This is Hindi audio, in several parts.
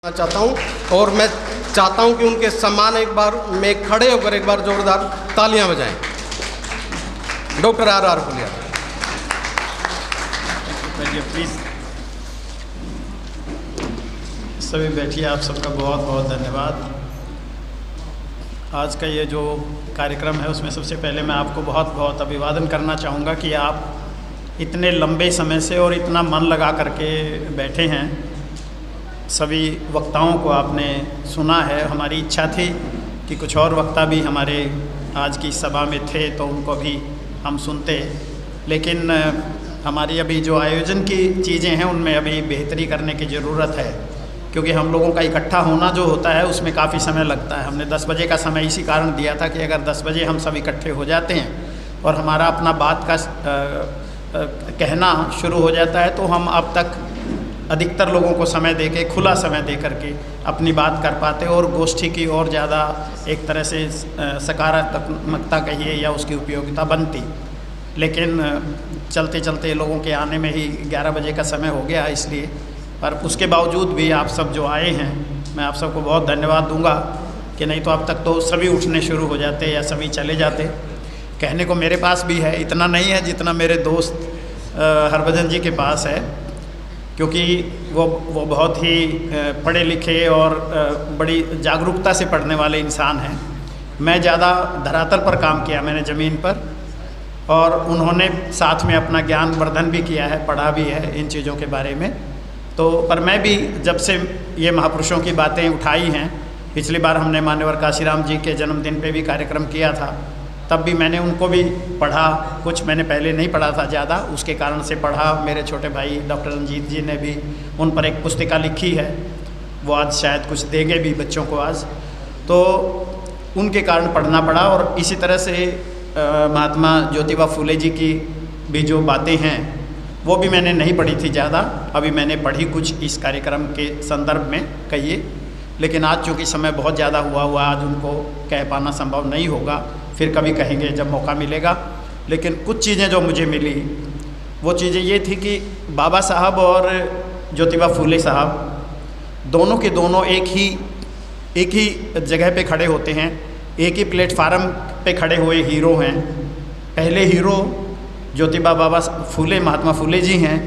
चाहता हूं और मैं चाहता हूं कि उनके सम्मान एक बार में खड़े होकर एक बार जोरदार तालियां बजाएं। डॉक्टर आर फुलिया। प्लीज़ सभी बैठिए। आप सबका बहुत बहुत धन्यवाद। आज का ये जो कार्यक्रम है उसमें सबसे पहले मैं आपको बहुत बहुत अभिवादन करना चाहूँगा कि आप इतने लंबे समय से और इतना मन लगा करके बैठे हैं। सभी वक्ताओं को आपने सुना है। हमारी इच्छा थी कि कुछ और वक्ता भी हमारे आज की सभा में थे तो उनको भी हम सुनते, लेकिन हमारी अभी जो आयोजन की चीज़ें हैं उनमें अभी बेहतरी करने की ज़रूरत है, क्योंकि हम लोगों का इकट्ठा होना जो होता है उसमें काफ़ी समय लगता है। हमने 10 बजे का समय इसी कारण दिया था कि अगर 10 बजे हम सब इकट्ठे हो जाते हैं और हमारा अपना बात का कहना शुरू हो जाता है तो हम अब तक अधिकतर लोगों को समय दे के, खुला समय दे करके अपनी बात कर पाते और गोष्ठी की और ज़्यादा एक तरह से सकारात्मकता कहिए या उसकी उपयोगिता बनती। लेकिन चलते चलते लोगों के आने में ही 11 बजे का समय हो गया, इसलिए पर उसके बावजूद भी आप सब जो आए हैं मैं आप सबको बहुत धन्यवाद दूंगा कि नहीं तो अब तक तो सभी उठने शुरू हो जाते या सभी चले जाते। कहने को मेरे पास भी है, इतना नहीं है जितना मेरे दोस्त हरभजन जी के पास है, क्योंकि वो बहुत ही पढ़े लिखे और बड़ी जागरूकता से पढ़ने वाले इंसान हैं। मैं ज़्यादा धरातल पर काम किया, मैंने ज़मीन पर, और उन्होंने साथ में अपना ज्ञान वर्धन भी किया है, पढ़ा भी है इन चीज़ों के बारे में। तो पर मैं भी जब से ये महापुरुषों की बातें उठाई हैं, पिछली बार हमने मान्यवर काशीराम जी के जन्मदिन पे भी कार्यक्रम किया था, तब भी मैंने उनको भी पढ़ा। कुछ मैंने पहले नहीं पढ़ा था ज़्यादा, उसके कारण से पढ़ा। मेरे छोटे भाई डॉक्टर रंजीत जी ने भी उन पर एक पुस्तिका लिखी है, वो आज शायद कुछ देंगे भी बच्चों को आज, तो उनके कारण पढ़ना पड़ा। और इसी तरह से महात्मा ज्योतिबा फूले जी की भी जो बातें हैं वो भी मैंने नहीं पढ़ी थी ज़्यादा, अभी मैंने पढ़ी कुछ इस कार्यक्रम के संदर्भ में कहिए। लेकिन आज चूँकि समय बहुत ज़्यादा हुआ आज उनको कह पाना संभव नहीं होगा, फिर कभी कहेंगे जब मौका मिलेगा। लेकिन कुछ चीज़ें जो मुझे मिली वो चीज़ें ये थी कि बाबा साहब और ज्योतिबा फूले साहब दोनों के दोनों एक ही जगह पे खड़े होते हैं, एक ही प्लेटफार्म पे खड़े हुए हीरो हैं। पहले हीरो ज्योतिबा बाबा फूले, महात्मा फूले जी हैं,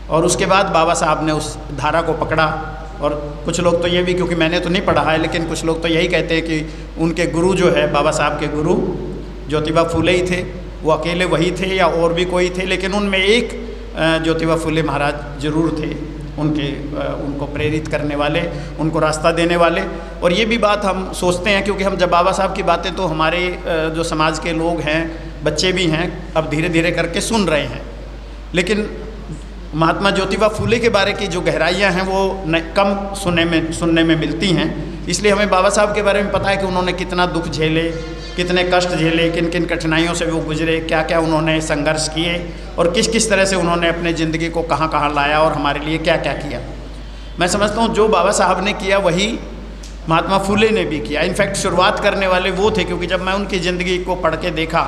और उसके बाद बाबा साहब ने उस धारा को पकड़ा। और कुछ लोग तो ये भी, क्योंकि मैंने तो नहीं पढ़ा है, लेकिन कुछ लोग तो यही कहते हैं कि उनके गुरु जो है, बाबा साहब के गुरु ज्योतिबा फूले ही थे। वो अकेले वही थे या और भी कोई थे, लेकिन उनमें एक ज्योतिबा फूले महाराज जरूर थे, उनको प्रेरित करने वाले, उनको रास्ता देने वाले। और ये भी बात हम सोचते हैं, क्योंकि हम जब बाबा साहब की बातें तो हमारे जो समाज के लोग हैं, बच्चे भी हैं, अब धीरे धीरे करके सुन रहे हैं, लेकिन महात्मा ज्योतिबा फूले के बारे की जो गहराइयाँ हैं वो कम सुनने में मिलती हैं। इसलिए हमें बाबा साहब के बारे में पता है कि उन्होंने कितना दुख झेले, कितने कष्ट झेले, किन किन कठिनाइयों से वो गुजरे, क्या क्या उन्होंने संघर्ष किए और किस किस तरह से उन्होंने अपने ज़िंदगी को कहाँ कहाँ लाया और हमारे लिए क्या क्या किया। मैं समझता हूँ जो बाबा साहब ने किया वही महात्मा फूले ने भी किया। इनफैक्ट शुरुआत करने वाले वो थे, क्योंकि जब मैं उनकी ज़िंदगी को पढ़ के देखा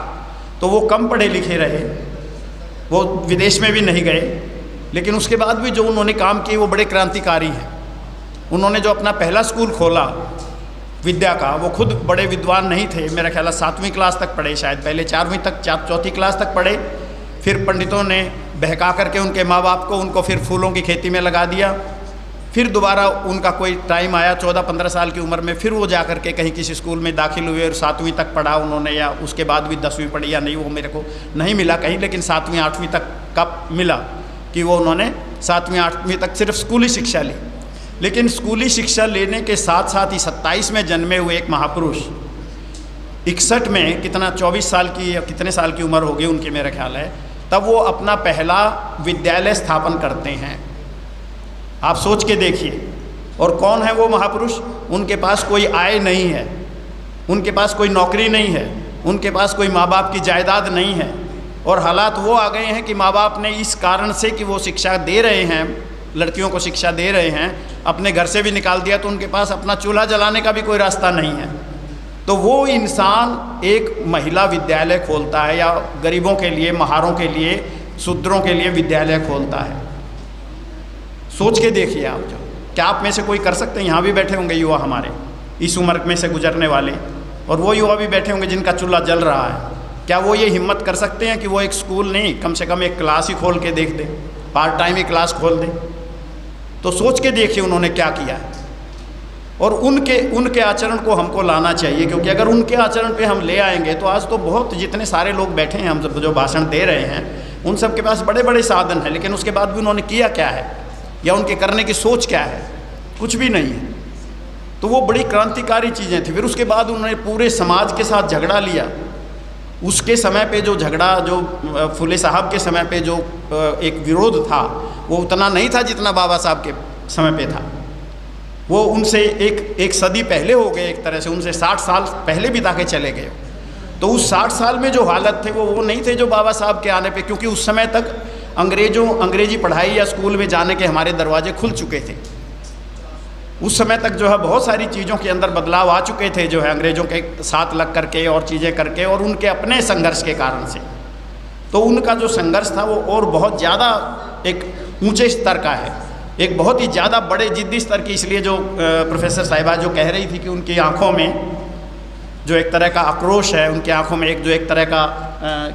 तो वो कम पढ़े लिखे रहे, वो विदेश में भी नहीं गए, लेकिन उसके बाद भी जो उन्होंने काम किए वो बड़े क्रांतिकारी हैं। उन्होंने जो अपना पहला स्कूल खोला विद्या का, वो खुद बड़े विद्वान नहीं थे, मेरा ख्याल 7वीं क्लास तक पढ़े, शायद पहले 4वीं तक, 4वीं क्लास तक पढ़े। फिर पंडितों ने बहका करके उनके माँ बाप को, उनको फिर फूलों की खेती में लगा दिया। फिर दोबारा उनका कोई टाइम आया 14-15 साल की उम्र में, फिर वो जा करके कहीं किसी स्कूल में दाखिल हुए और 7वीं तक पढ़ा उन्होंने, या उसके बाद भी 10वीं पढ़ी या नहीं वो मेरे को नहीं मिला कहीं, लेकिन 7वीं 8वीं तक का मिला कि वो उन्होंने 7वीं 8वीं तक सिर्फ स्कूली शिक्षा ली। लेकिन स्कूली शिक्षा लेने के साथ साथ ही 27 में जन्मे हुए एक महापुरुष 61 में, कितना 24 साल की या कितने साल की उम्र होगी उनकी मेरा ख्याल है, तब वो अपना पहला विद्यालय स्थापन करते हैं। आप सोच के देखिए। और कौन है वो महापुरुष? उनके पास कोई आय नहीं है, उनके पास कोई नौकरी नहीं है, उनके पास कोई माँ बाप की जायदाद नहीं है, और हालात वो आ गए हैं कि माँ बाप ने इस कारण से कि वो शिक्षा दे रहे हैं, लड़कियों को शिक्षा दे रहे हैं, अपने घर से भी निकाल दिया, तो उनके पास अपना चूल्हा जलाने का भी कोई रास्ता नहीं है। तो वो इंसान एक महिला विद्यालय खोलता है, या गरीबों के लिए, महारों के लिए, शूद्रों के लिए विद्यालय खोलता है। सोच के देखिए आप, जो क्या आप में से कोई कर सकते हैं? यहाँ भी बैठे होंगे युवा हमारे, इस उम्र में से गुजरने वाले, और वो युवा भी बैठे होंगे जिनका चूल्हा जल रहा है। क्या वो ये हिम्मत कर सकते हैं कि वो एक स्कूल नहीं, कम से कम एक क्लास ही खोल के देख दें, पार्ट टाइम ही क्लास खोल दें? तो सोच के देखिए उन्होंने क्या किया है, और उनके आचरण को हमको लाना चाहिए, क्योंकि अगर उनके आचरण पे हम ले आएंगे तो आज तो बहुत जितने सारे लोग बैठे हैं, हम सब जो भाषण दे रहे हैं, उन सब के पास बड़े बड़े साधन हैं, लेकिन उसके बाद भी उन्होंने किया क्या है, या उनके करने की सोच क्या है? कुछ भी नहीं है। तो वो बड़ी क्रांतिकारी चीज़ें थी। फिर उसके बाद उन्होंने पूरे समाज के साथ झगड़ा लिया। उसके समय पे जो झगड़ा, जो फुले साहब के समय पे जो एक विरोध था, वो उतना नहीं था जितना बाबा साहब के समय पे था। वो उनसे एक सदी पहले हो गए, एक तरह से उनसे 60 साल पहले बिता के चले गए। तो उस 60 साल में जो हालत थे वो नहीं थे जो बाबा साहब के आने पे, क्योंकि उस समय तक अंग्रेजी पढ़ाई या स्कूल में जाने के हमारे दरवाजे खुल चुके थे। उस समय तक जो है बहुत सारी चीज़ों के अंदर बदलाव आ चुके थे, जो है अंग्रेज़ों के साथ लग करके और चीज़ें करके, और उनके अपने संघर्ष के कारण से। तो उनका जो संघर्ष था वो और बहुत ज़्यादा एक ऊंचे स्तर का है, एक बहुत ही ज़्यादा बड़े जिद्दी स्तर की। इसलिए जो प्रोफेसर साहिबा जो कह रही थी कि उनकी आँखों में जो एक तरह का आक्रोश है, उनकी आँखों में एक तरह का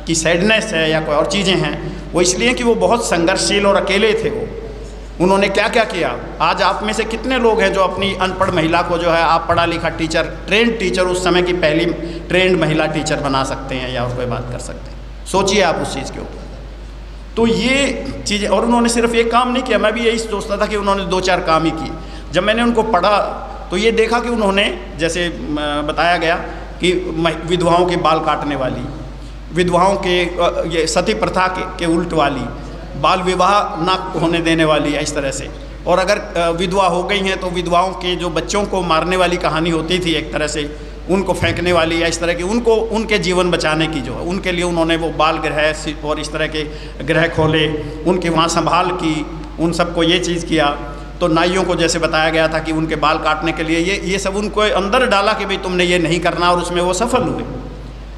की सैडनेस है या कोई और चीज़ें हैं, वो इसलिए कि वो बहुत संघर्षशील और अकेले थे। वो उन्होंने क्या क्या किया। आज आप में से कितने लोग हैं जो अपनी अनपढ़ महिला को जो है आप पढ़ा लिखा टीचर, ट्रेंड टीचर, उस समय की पहली ट्रेंड महिला टीचर बना सकते हैं या उस पर बात कर सकते हैं? सोचिए आप उस चीज़ के ऊपर। तो ये चीज़ें, और उन्होंने सिर्फ एक काम नहीं किया, मैं भी यही सोचता था कि उन्होंने 2-4 काम ही किए। जब मैंने उनको पढ़ा तो ये देखा कि उन्होंने, जैसे बताया गया कि विधवाओं के बाल काटने वाली, विधवाओं के ये सती प्रथा के उल्ट वाली, बाल विवाह ना होने देने वाली, इस तरह से। और अगर विधवा हो गई हैं तो विधवाओं के जो बच्चों को मारने वाली कहानी होती थी एक तरह से, उनको फेंकने वाली या इस तरह की, उनको उनके जीवन बचाने की जो है, उनके लिए उन्होंने वो बाल गृह और इस तरह के गृह खोले, उनके वहाँ संभाल की, उन सबको ये चीज़ किया। तो नाइयों को जैसे बताया गया था कि उनके बाल काटने के लिए ये सब उनको अंदर डाला कि भाई तुमने ये नहीं करना, और उसमें वो सफल हुए।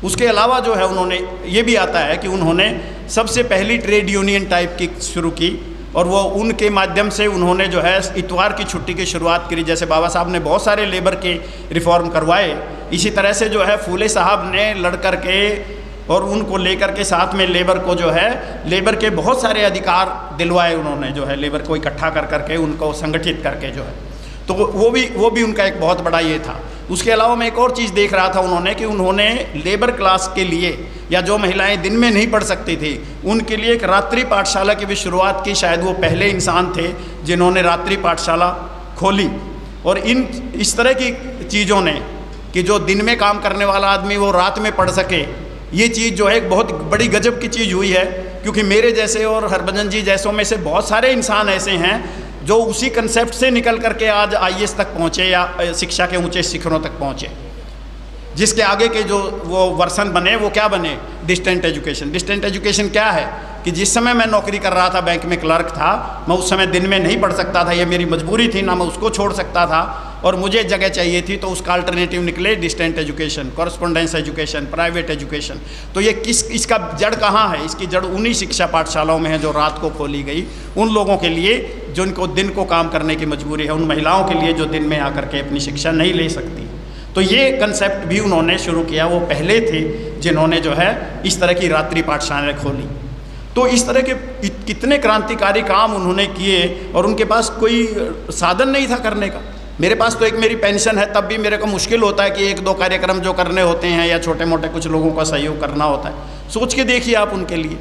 उसके अलावा जो है उन्होंने ये भी आता है कि उन्होंने सबसे पहली ट्रेड यूनियन टाइप की शुरू की, और वो उनके माध्यम से उन्होंने जो है इतवार की छुट्टी की शुरुआत करी। जैसे बाबा साहब ने बहुत सारे लेबर के रिफॉर्म करवाए, इसी तरह से जो है फूले साहब ने लड़ कर के और उनको लेकर के साथ में लेबर को जो है, लेबर के बहुत सारे अधिकार दिलवाए उन्होंने, जो है लेबर को इकट्ठा कर करके उनको संगठित करके जो है। तो वो भी उनका एक बहुत बड़ा ये था। उसके अलावा मैं एक और चीज़ देख रहा था उन्होंने, कि उन्होंने लेबर क्लास के लिए, या जो महिलाएं दिन में नहीं पढ़ सकती थी, उनके लिए एक रात्रि पाठशाला की भी शुरुआत की। शायद वो पहले इंसान थे जिन्होंने रात्रि पाठशाला खोली। और इस तरह की चीज़ों ने, कि जो दिन में काम करने वाला आदमी वो रात में पढ़ सके, ये चीज़ जो है एक बहुत बड़ी गजब की चीज़ हुई है। क्योंकि मेरे जैसे और हरभजन जी जैसों में से बहुत सारे इंसान ऐसे हैं जो उसी कंसेप्ट से निकल करके आज IAS तक पहुँचे, या शिक्षा के ऊंचे शिखरों तक पहुँचे। जिसके आगे के जो वो वर्सन बने, वो क्या बने? Distant education. डिस्टेंट एजुकेशन क्या है? कि जिस समय मैं नौकरी कर रहा था, बैंक में क्लर्क था, मैं उस समय दिन में नहीं पढ़ सकता था, ये मेरी मजबूरी थी, ना मैं उसको छोड़ सकता था, और मुझे जगह चाहिए थी, तो उसका अल्टरनेटिव निकले distant education, correspondence education, private education. तो ये इसका जड़ कहाँ है? इसकी जड़ उन्हीं शिक्षा पाठशालाओं में है जो रात को खोली गई, उन लोगों के लिए जिनको दिन को काम करने की मजबूरी है, उन महिलाओं के लिए जो दिन में आकर के अपनी शिक्षा नहीं ले सकती। तो ये कंसेप्ट भी उन्होंने शुरू किया। वो पहले थे जिन्होंने जो है इस तरह की रात्रि पाठशालाएँ खोली। तो इस तरह के कितने क्रांतिकारी काम उन्होंने किए, और उनके पास कोई साधन नहीं था करने का। मेरे पास तो एक मेरी पेंशन है, तब भी मेरे को मुश्किल होता है कि 1-2 कार्यक्रम जो करने होते हैं, या छोटे मोटे कुछ लोगों का सहयोग करना होता है। सोच के देखिए आप उनके लिए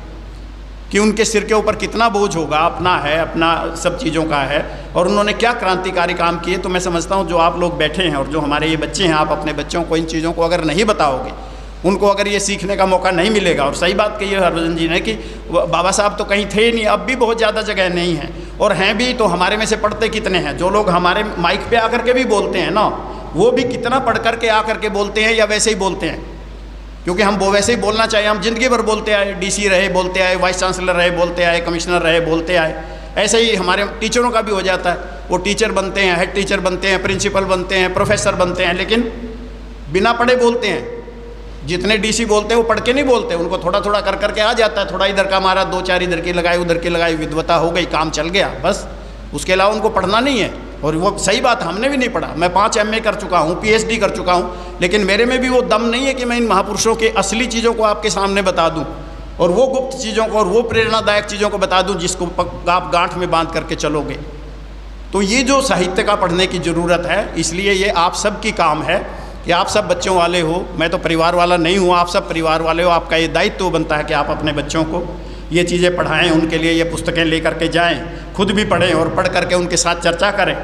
कि उनके सिर के ऊपर कितना बोझ होगा, अपना है, अपना सब चीज़ों का है, और उन्होंने क्या क्रांतिकारी काम किए। तो मैं समझता हूँ जो आप लोग बैठे हैं और जो हमारे ये बच्चे हैं, आप अपने बच्चों को इन चीज़ों को अगर नहीं बताओगे, उनको अगर ये सीखने का मौका नहीं मिलेगा। और सही बात कही है हरभजन जी ने कि बाबा साहब तो कहीं थे नहीं, अब भी बहुत ज़्यादा जगह नहीं है, और हैं भी तो हमारे में से पढ़ते कितने हैं? जो लोग हमारे माइक पे आकर के भी बोलते हैं ना, वो भी कितना पढ़ कर के आकर के बोलते हैं, या वैसे ही बोलते हैं? क्योंकि हम वो वैसे ही बोलना चाहिए। हम जिंदगी भर बोलते आए, DC रहे बोलते आए, वाइस चांसलर रहे बोलते आए, कमिश्नर रहे बोलते आए। ऐसे ही हमारे टीचरों का भी हो जाता है, वो टीचर बनते हैं, हेड टीचर बनते हैं, प्रिंसिपल बनते हैं, प्रोफेसर बनते हैं, लेकिन बिना पढ़े बोलते हैं। जितने DC बोलते हैं वो पढ़ के नहीं बोलते, उनको थोड़ा थोड़ा कर करके आ जाता है। थोड़ा इधर का मारा, 2-4 इधर की लगाई, उधर की लगाई, विद्वता हो गई, काम चल गया, बस। उसके अलावा उनको पढ़ना नहीं है, और वो सही बात, हमने भी नहीं पढ़ा। मैं 5 MA कर चुका हूँ, PhD कर चुका हूँ, लेकिन मेरे में भी वो दम नहीं है कि मैं इन महापुरुषों के असली चीज़ों को आपके सामने बता दूँ और वो गुप्त चीज़ों को और वो प्रेरणादायक चीज़ों को बता दूँ जिसको आप गांठ में बांध करके चलोगे। तो ये जो साहित्य का पढ़ने की ज़रूरत है, इसलिए ये आप सब की काम है कि आप सब बच्चों वाले हो। मैं तो परिवार वाला नहीं हूँ, आप सब परिवार वाले हो। आपका ये दायित्व बनता है कि आप अपने बच्चों को ये चीज़ें पढ़ाएं, उनके लिए ये पुस्तकें लेकर के जाएं, खुद भी पढ़ें और पढ़ करके उनके साथ चर्चा करें,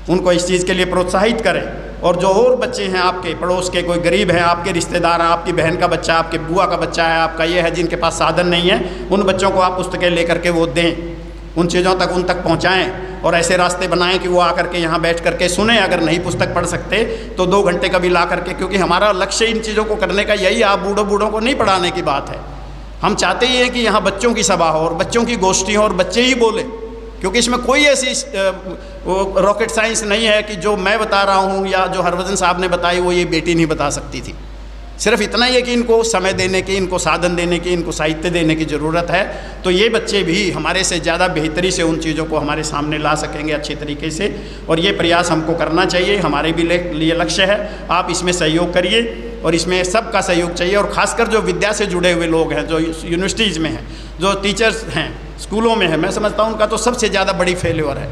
उनको इस चीज़ के लिए प्रोत्साहित करें। और जो और बच्चे हैं आपके पड़ोस के, कोई गरीब हैं, आपके रिश्तेदार हैं, आपकी बहन का बच्चा, आपके बुआ का बच्चा है, आपका ये है, जिनके पास साधन नहीं है, उन बच्चों को आप पुस्तकें लेकर के वो दें, उन चीज़ों तक उन तक पहुँचाएँ और ऐसे रास्ते बनाएं कि वो आकर के यहाँ बैठ करके सुने। अगर नहीं पुस्तक पढ़ सकते तो 2 घंटे कभी ला करके, क्योंकि हमारा लक्ष्य इन चीज़ों को करने का यही, आप बूढ़ों को नहीं पढ़ाने की बात है। हम चाहते ही हैं कि यहाँ बच्चों की सभा हो और बच्चों की गोष्ठी हो और बच्चे ही बोले, क्योंकि इसमें कोई ऐसी रॉकेट साइंस नहीं है कि जो मैं बता रहा हूँ या जो हरभजन साहब ने बताई वो ये बेटी नहीं बता सकती थी। सिर्फ इतना ही है कि इनको समय देने की, इनको साधन देने की, इनको साहित्य देने की ज़रूरत है। तो ये बच्चे भी हमारे से ज़्यादा बेहतरी से उन चीज़ों को हमारे सामने ला सकेंगे अच्छे तरीके से, और ये प्रयास हमको करना चाहिए। हमारे भी लिए लक्ष्य है, आप इसमें सहयोग करिए और इसमें सबका सहयोग चाहिए। और ख़ासकर जो विद्या से जुड़े हुए लोग हैं, जो यूनिवर्सिटीज़ में हैं, जो टीचर्स हैं, स्कूलों में हैं, मैं समझता हूँ उनका तो सबसे ज़्यादा बड़ी फेल्योर है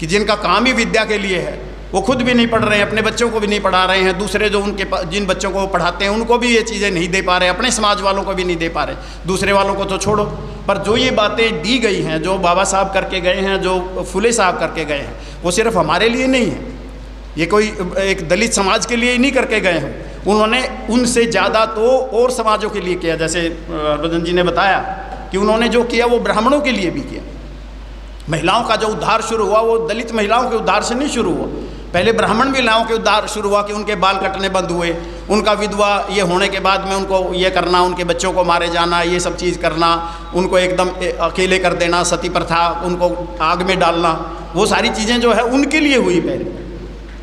कि जिनका काम ही विद्या के लिए है, वो खुद भी नहीं पढ़ रहे हैं, अपने बच्चों को भी नहीं पढ़ा रहे हैं, दूसरे जो उनके जिन बच्चों को वो पढ़ाते हैं उनको भी ये चीज़ें नहीं दे पा रहे, अपने समाज वालों को भी नहीं दे पा रहे, दूसरे वालों को तो छोड़ो। पर जो ये बातें दी गई हैं, जो बाबा साहब करके गए हैं, जो फुले साहब करके गए हैं, वो सिर्फ हमारे लिए नहीं है, ये कोई एक दलित समाज के लिए ही नहीं करके गए हैं। उन्होंने उनसे ज़्यादा तो और समाजों के लिए किया। जैसे हरभजन जी ने बताया कि उन्होंने जो किया वो ब्राह्मणों के लिए भी किया। महिलाओं का जो उद्धार शुरू हुआ वो दलित महिलाओं के उद्धार से नहीं शुरू हुआ, पहले ब्राह्मण महिलाओं के उद्धार शुरू हुआ कि उनके बाल कटने बंद हुए, उनका विधवा ये होने के बाद में उनको ये करना, उनके बच्चों को मारे जाना, ये सब चीज़ करना, उनको एकदम अकेले कर देना, सती प्रथा, उनको आग में डालना, वो सारी चीज़ें जो है उनके लिए हुई। पहले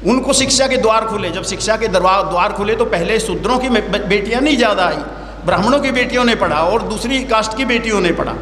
उनको शिक्षा के द्वार खुले, जब शिक्षा के द्वार खुले तो पहले शूद्रों की बेटियाँ नहीं ज़्यादा आई, ब्राह्मणों की बेटियों ने पढ़ा और दूसरी कास्ट की बेटियों ने पढ़ा,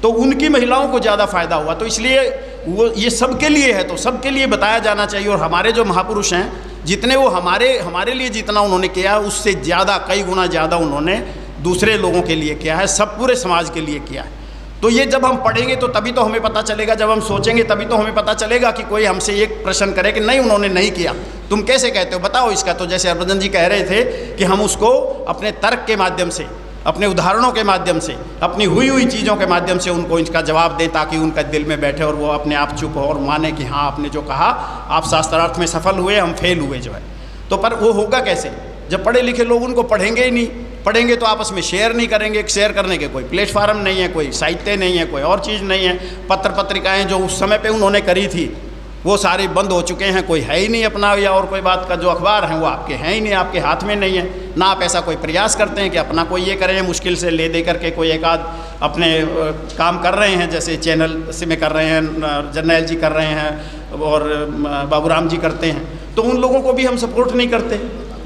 तो उनकी महिलाओं को ज़्यादा फ़ायदा हुआ। तो इसलिए वो ये सबके लिए है, तो सबके लिए बताया जाना चाहिए। और हमारे जो महापुरुष हैं, जितने वो हमारे लिए जितना उन्होंने किया उससे ज़्यादा, कई गुना ज़्यादा उन्होंने दूसरे लोगों के लिए किया है, सब पूरे समाज के लिए किया है। तो ये जब हम पढ़ेंगे तो तभी तो हमें पता चलेगा, जब हम सोचेंगे तभी तो हमें पता चलेगा कि कोई हमसे ये प्रश्न करे कि नहीं उन्होंने नहीं किया, तुम कैसे कहते हो, बताओ इसका। तो जैसे हरभजन जी कह रहे थे कि हम उसको अपने तर्क के माध्यम से, अपने उदाहरणों के माध्यम से, अपनी हुई चीज़ों के माध्यम से उनको इसका जवाब दें, ताकि उनका दिल में बैठे और वो अपने आप चुप हो और माने कि हाँ आपने जो कहा, आप शास्त्रार्थ में सफल हुए, हम फेल हुए जो है। तो पर वो होगा कैसे, जब पढ़े लिखे लोग उनको पढ़ेंगे ही नहीं, पढ़ेंगे तो आपस में शेयर नहीं करेंगे, शेयर करने के कोई प्लेटफार्म नहीं है, कोई साहित्य नहीं है, कोई और चीज़ नहीं है। पत्र पत्रिकाएँ जो उस समय पर उन्होंने करी थी वो सारे बंद हो चुके हैं, कोई है ही नहीं अपना, या और कोई बात का जो अखबार हैं वो आपके हैं ही नहीं, आपके हाथ में नहीं है ना। आप ऐसा कोई प्रयास करते हैं कि अपना कोई ये करें, मुश्किल से ले दे करके कोई एक आध अपने काम कर रहे हैं, जैसे चैनल से में कर रहे हैं, जर्नैल जी कर रहे हैं और बाबूराम जी करते हैं। तो उन लोगों को भी हम सपोर्ट नहीं करते,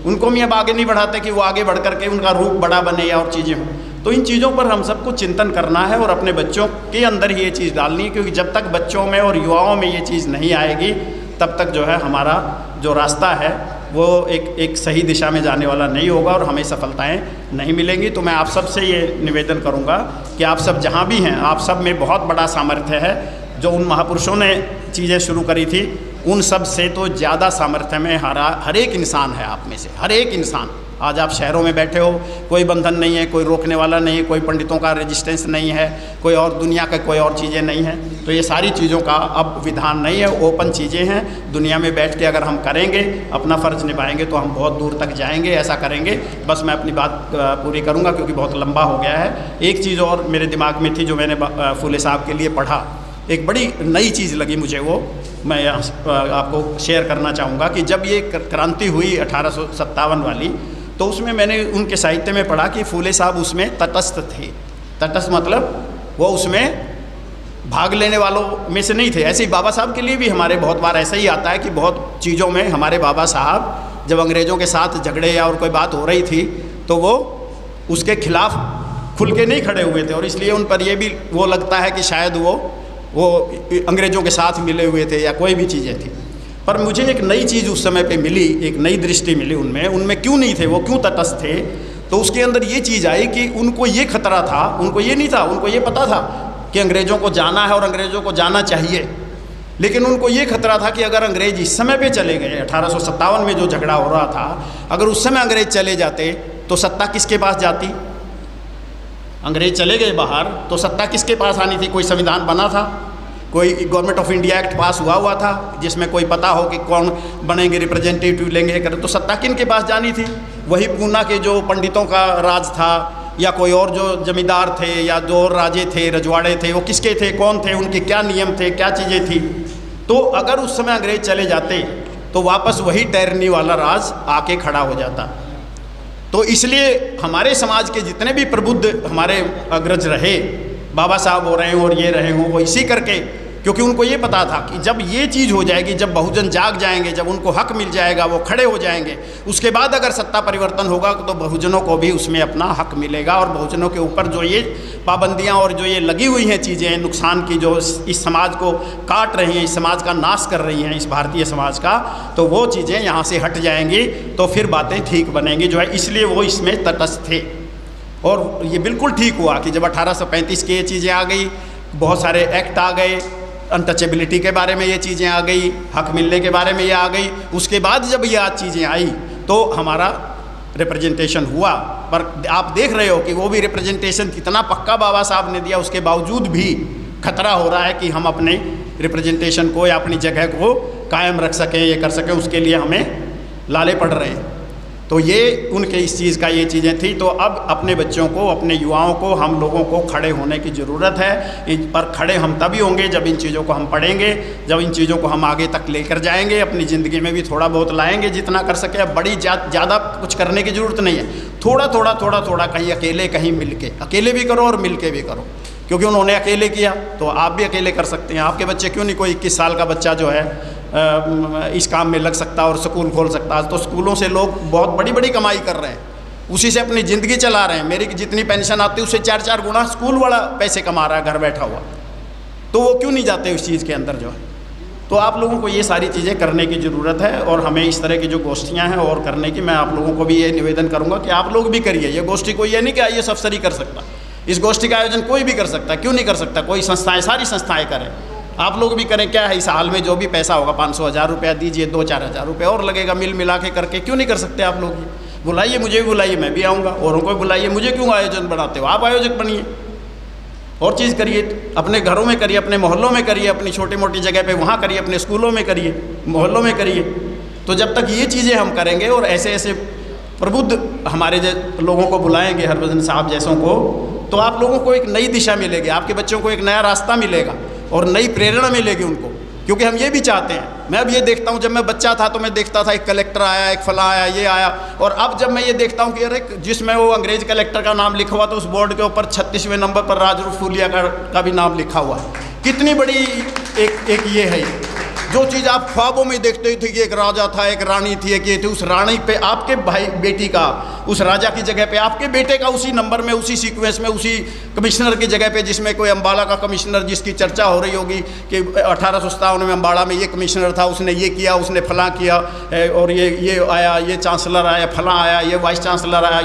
उनको भी अब आगे नहीं बढ़ाते कि वो आगे बढ़ करके उनका रूप बड़ा बने या और चीज़ें हों। तो इन चीज़ों पर हम सबको चिंतन करना है और अपने बच्चों के अंदर ही ये चीज़ डालनी है, क्योंकि जब तक बच्चों में और युवाओं में ये चीज़ नहीं आएगी तब तक जो है हमारा जो रास्ता है वो एक सही दिशा में जाने वाला नहीं होगा और हमें सफलताएं नहीं मिलेंगी। तो मैं आप सब से ये निवेदन करूँगा कि आप सब जहाँ भी हैं, आप सब में बहुत बड़ा सामर्थ्य है। जो उन महापुरुषों ने चीज़ें शुरू करी थी उन सब से तो ज़्यादा सामर्थ्य में हर एक इंसान है, आप में से हर एक इंसान। आज आप शहरों में बैठे हो, कोई बंधन नहीं है, कोई रोकने वाला नहीं है, कोई पंडितों का रेजिस्टेंस नहीं है, कोई और दुनिया का कोई और चीज़ें नहीं हैं। तो ये सारी चीज़ों का अब विधान नहीं है, ओपन चीज़ें हैं। दुनिया में बैठ के अगर हम करेंगे, अपना फ़र्ज निभाएंगे तो हम बहुत दूर तक जाएंगे, ऐसा करेंगे। बस मैं अपनी बात पूरी करूँगा क्योंकि बहुत लंबा हो गया है। एक चीज़ और मेरे दिमाग में थी जो मैंने फुले साहब के लिए पढ़ा, एक बड़ी नई चीज़ लगी मुझे, वो मैं आपको शेयर करना चाहूँगा कि जब ये क्रांति हुई 1857 वाली, तो उसमें मैंने उनके साहित्य में पढ़ा कि फुले साहब उसमें तटस्थ थे। तटस्थ मतलब वो उसमें भाग लेने वालों में से नहीं थे। ऐसे ही बाबा साहब के लिए भी हमारे बहुत बार ऐसा ही आता है कि बहुत चीज़ों में हमारे बाबा साहब जब अंग्रेज़ों के साथ झगड़े या और कोई बात हो रही थी तो वो उसके खिलाफ खुल के नहीं खड़े हुए थे, और इसलिए उन पर यह भी वो लगता है कि शायद वो अंग्रेज़ों के साथ मिले हुए थे या कोई भी चीज़ें थी। पर मुझे एक नई चीज़ उस समय पे मिली, एक नई दृष्टि मिली उनमें क्यों नहीं थे, वो क्यों तटस्थ थे। तो उसके अंदर ये चीज़ आई कि उनको ये खतरा था, उनको ये नहीं था, उनको ये पता था कि अंग्रेज़ों को जाना है और अंग्रेज़ों को जाना चाहिए, लेकिन उनको ये खतरा था कि अगर अंग्रेज़ इस समय पे चले गए, 1857 में जो झगड़ा हो रहा था, अगर उस समय अंग्रेज़ चले जाते तो सत्ता किसके पास जाती। अंग्रेज़ चले गए बाहर तो सत्ता किसके पास आनी थी। कोई संविधान बना था, कोई गवर्नमेंट ऑफ इंडिया एक्ट पास हुआ था जिसमें कोई पता हो कि कौन बनेंगे, रिप्रेजेंटेटिव लेंगे करें, तो सत्ता किन के पास जानी थी। वही पूना के जो पंडितों का राज था या कोई और जो जमींदार थे या जो और राजे थे, रजवाड़े थे, वो किसके थे, कौन थे, उनके क्या नियम थे, क्या चीज़ें थी। तो अगर उस समय अंग्रेज चले जाते तो वापस वही टैरनी वाला राज आके खड़ा हो जाता। तो इसलिए हमारे समाज के जितने भी प्रबुद्ध हमारे अग्रज रहे, बाबा साहब हो रहे हैं और ये रहे हों, वो इसी करके, क्योंकि उनको ये पता था कि जब ये चीज़ हो जाएगी, जब बहुजन जाग जाएंगे, जब उनको हक मिल जाएगा, वो खड़े हो जाएंगे, उसके बाद अगर सत्ता परिवर्तन होगा तो बहुजनों को भी उसमें अपना हक मिलेगा। और बहुजनों के ऊपर जो ये पाबंदियां और जो ये लगी हुई हैं चीज़ें नुकसान की, जो इस समाज को काट रही हैं, इस समाज का नाश कर रही हैं, इस भारतीय समाज का, तो वो चीज़ें यहाँ से हट जाएंगी, तो फिर बातें ठीक बनेंगी जो है। इसलिए वो इसमें तटस्थ थे। और ये बिल्कुल ठीक हुआ कि जब 1835 की ये चीज़ें आ गई, बहुत सारे एक्ट आ गए, अनटचेबिलिटी के बारे में ये चीज़ें आ गई, हक मिलने के बारे में ये आ गई, उसके बाद जब ये आज चीज़ें आई तो हमारा रिप्रेजेंटेशन हुआ। पर आप देख रहे हो कि वो भी रिप्रेजेंटेशन कितना पक्का बाबा साहब ने दिया, उसके बावजूद भी खतरा हो रहा है कि हम अपने रिप्रेजेंटेशन को या अपनी जगह को कायम रख सकें, ये कर सकें, उसके लिए हमें लाले पड़ रहे हैं। तो ये उनके इस चीज़ का ये चीज़ें थी। तो अब अपने बच्चों को, अपने युवाओं को, हम लोगों को खड़े होने की ज़रूरत है। पर खड़े हम तभी होंगे जब इन चीज़ों को हम पढ़ेंगे, जब इन चीज़ों को हम आगे तक लेकर जाएंगे, अपनी ज़िंदगी में भी थोड़ा बहुत लाएंगे जितना कर सके। अब बड़ी ज़्यादा कुछ करने की ज़रूरत नहीं है, थोड़ा थोड़ा कहीं अकेले, कहीं मिल के, अकेले भी करो और मिल के भी करो, क्योंकि उन्होंने अकेले किया तो आप भी अकेले कर सकते हैं। आपके बच्चे क्यों नहीं, कोई 21 साल का बच्चा जो है इस काम में लग सकता और स्कूल खोल सकता। तो स्कूलों से लोग बहुत बड़ी बड़ी कमाई कर रहे हैं, उसी से अपनी ज़िंदगी चला रहे हैं। मेरी जितनी पेंशन आती है उससे 4-4 गुना स्कूल वाला पैसे कमा रहा है घर बैठा हुआ, तो वो क्यों नहीं जाते उस चीज़ के अंदर जो है। तो आप लोगों को ये सारी चीज़ें करने की ज़रूरत है और हमें इस तरह की जो गोष्ठियाँ हैं और करने की, मैं आप लोगों को भी ये निवेदन करूँगा कि आप लोग भी करिए। ये गोष्ठी कोई ये नहीं कि आइए सब सरी कर सकता, इस गोष्ठी का आयोजन कोई भी कर सकता है, क्यों नहीं कर सकता। कोई संस्थाएँ, सारी संस्थाएँ करें, आप लोग भी करें। क्या है, इस हाल में जो भी पैसा होगा 500-1000 रुपया दीजिए, 2-4 हज़ार रुपये और लगेगा, मिल मिला के करके क्यों नहीं कर सकते आप लोग। बुलाइए, मुझे भी बुलाइए, मैं भी आऊँगा, औरों को भी बुलाइए। मुझे क्यों आयोजन बनाते हो, आप आयोजक बनिए और चीज़ करिए, अपने घरों में करिए, अपने मोहल्लों में करिए, अपनी छोटी मोटी जगह पे वहाँ करिए, अपने स्कूलों में करिए, मोहल्लों में करिए। तो जब तक ये चीज़ें हम करेंगे और ऐसे ऐसे प्रबुद्ध हमारे लोगों को बुलाएंगे, हरभजन साहब जैसों को, तो आप लोगों को एक नई दिशा मिलेगी, आपके बच्चों को एक नया रास्ता मिलेगा और नई प्रेरणा मिलेगी उनको। क्योंकि हम ये भी चाहते हैं, मैं अब ये देखता हूँ, जब मैं बच्चा था तो मैं देखता था एक कलेक्टर आया, एक फला आया, ये आया, और अब जब मैं ये देखता हूँ कि अरे जिसमें वो अंग्रेज कलेक्टर का नाम लिखा हुआ, तो उस बोर्ड के ऊपर 36वें नंबर पर राजरूप फूलिया का भी नाम लिखा हुआ है। कितनी बड़ी एक ये है, जो चीज़ आप ख्वाबों में देखते थे कि एक राजा था, एक रानी थी, एक ये थी, उस रानी पे आपके भाई बेटी का, उस राजा की जगह पे आपके बेटे का उसी नंबर में, उसी सीक्वेंस में, उसी कमिश्नर की जगह पे, जिसमें कोई अम्बाला का कमिश्नर जिसकी चर्चा हो रही होगी कि 1857 में अम्बाला में ये कमिश्नर था, उसने ये किया, उसने फलां किया, और ये आया, ये चांसलर आया, फलां आया, ये वाइस चांसलर आया,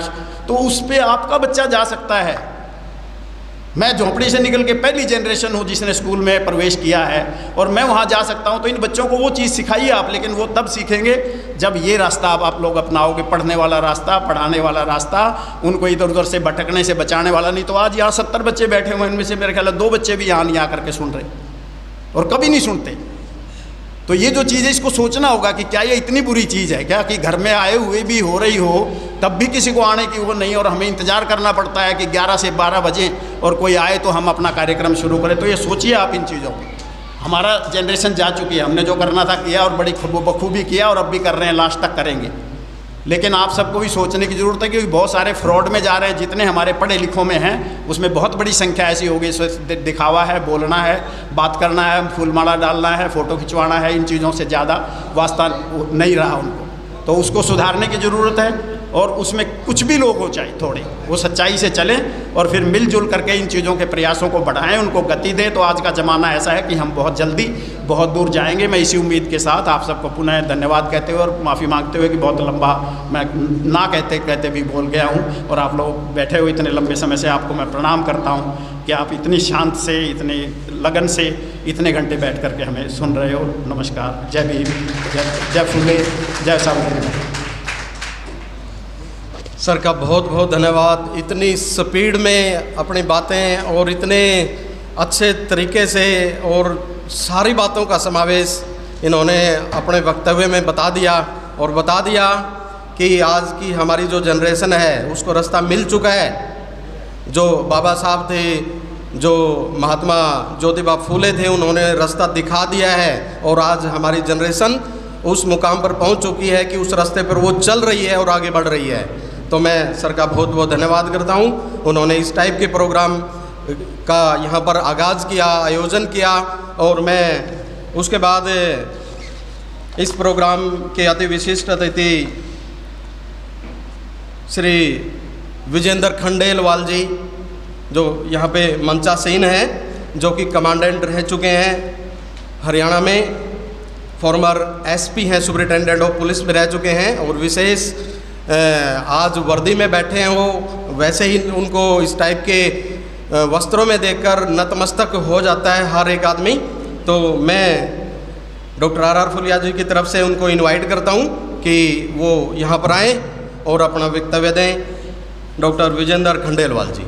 तो उस पर आपका बच्चा जा सकता है। मैं झोंपड़ी से निकल के पहली जनरेशन हूँ जिसने स्कूल में प्रवेश किया है, और मैं वहाँ जा सकता हूँ। तो इन बच्चों को वो चीज़ सिखाइए आप, लेकिन वो तब सीखेंगे जब ये रास्ता आप लोग अपनाओगे, पढ़ने वाला रास्ता, पढ़ाने वाला रास्ता, उनको इधर उधर से भटकने से बचाने वाला। नहीं तो आज यहाँ 70 बच्चे बैठे हुए हैं, इनमें से मेरे ख्याल 2 बच्चे भी यहाँ नहीं आकर के सुन रहे और कभी नहीं सुनते। तो ये जो चीज़ है, इसको सोचना होगा कि क्या ये इतनी बुरी चीज़ है क्या कि घर में आए हुए भी हो रही हो, तब भी किसी को आने की वो नहीं, और हमें इंतज़ार करना पड़ता है कि 11 से 12 बजे और कोई आए तो हम अपना कार्यक्रम शुरू करें। तो ये सोचिए आप इन चीज़ों को। हमारा जनरेशन जा चुकी है, हमने जो करना था किया और बड़ी बखूबी किया, और अब भी कर रहे हैं, लास्ट तक करेंगे। लेकिन आप सबको भी सोचने की ज़रूरत है कि बहुत सारे फ्रॉड में जा रहे हैं। जितने हमारे पढ़े लिखों में हैं उसमें बहुत बड़ी संख्या ऐसी होगी, दिखावा है, बोलना है, बात करना है, फूलमाला डालना है, फ़ोटो खिंचवाना है, इन चीज़ों से ज़्यादा वास्ता नहीं रहा उनको। तो उसको सुधारने की ज़रूरत है। और उसमें कुछ भी लोग हो चाहे थोड़े, वो सच्चाई से चलें और फिर मिलजुल करके इन चीज़ों के प्रयासों को बढ़ाएं, उनको गति दें। तो आज का ज़माना ऐसा है कि हम बहुत जल्दी बहुत दूर जाएंगे। मैं इसी उम्मीद के साथ आप सबको पुनः धन्यवाद कहते हुए और माफ़ी मांगते हुए कि बहुत लंबा मैं ना कहते कहते भी बोल गया हूँ, और आप लोग बैठे हुए इतने लंबे समय से आपको मैं प्रणाम करता हूँ कि आप इतनी शांत से, इतने लगन से इतने घंटे बैठ करके हमें सुन रहे हो। नमस्कार। जय भीम, जय फुले, जय सावित्रीबाई। सर का बहुत बहुत धन्यवाद। इतनी स्पीड में अपनी बातें और इतने अच्छे तरीके से और सारी बातों का समावेश इन्होंने अपने वक्तव्य में बता दिया, और बता दिया कि आज की हमारी जो जनरेशन है उसको रास्ता मिल चुका है। जो बाबा साहब थे, जो महात्मा ज्योतिबा फूले थे, उन्होंने रास्ता दिखा दिया है, और आज हमारी जनरेशन उस मुकाम पर पहुंच चुकी है कि उस रास्ते पर वो चल रही है और आगे बढ़ रही है। तो मैं सर का बहुत बहुत धन्यवाद करता हूं। उन्होंने इस टाइप के प्रोग्राम का यहाँ पर आगाज़ किया, आयोजन किया, और मैं उसके बाद इस प्रोग्राम के अति विशिष्ट अतिथि श्री विजेंद्र खंडेलवाल जी, जो यहाँ पे मंचासीन हैं, जो कि कमांडेंट रह चुके हैं हरियाणा में, फॉर्मर एसपी हैं, सुपरिटेंडेंट ऑफ पुलिस में रह चुके हैं, और विशेष आज वर्दी में बैठे हैं वो, वैसे ही उनको इस टाइप के वस्त्रों में देखकर नतमस्तक हो जाता है हर एक आदमी। तो मैं डॉक्टर आर फुलिया जी की तरफ से उनको इनवाइट करता हूं कि वो यहाँ पर आएँ और अपना वक्तव्य दें। डॉक्टर विजेंद्र खंडेलवाल जी।